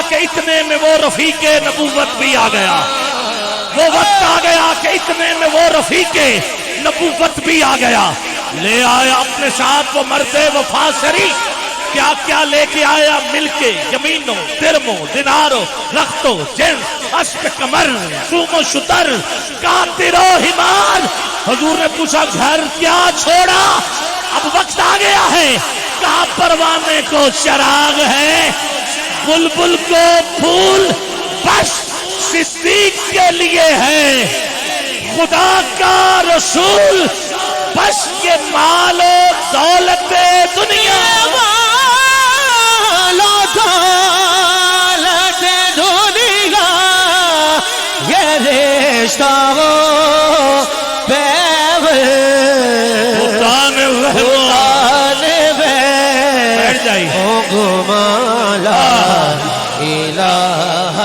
کہ اتنے میں وہ رفیق نبوت بھی آ گیا، وہ وقت آ گیا کہ اتنے میں وہ رفیق نبوت بھی آ گیا۔ لے آیا اپنے ساتھ وہ مرد وفا سری، کیا کیا لے کے آیا، مل کے یمینوں درموں دیناروں رختوں جنس اسب کمر سوم و شتر کاتر و حمار۔ حضور نے پوچھا گھر کیا چھوڑا؟ اب وقت آ گیا ہے، کہا پروانے کو چراغ ہے، بلبل کو پھول بس صدیق کے لیے ہے، خدا کا رسول بس یہ مال و دولت دنیا دولت دنیا یہ رشتہ بیٹھ جائیے۔ گمالا الہ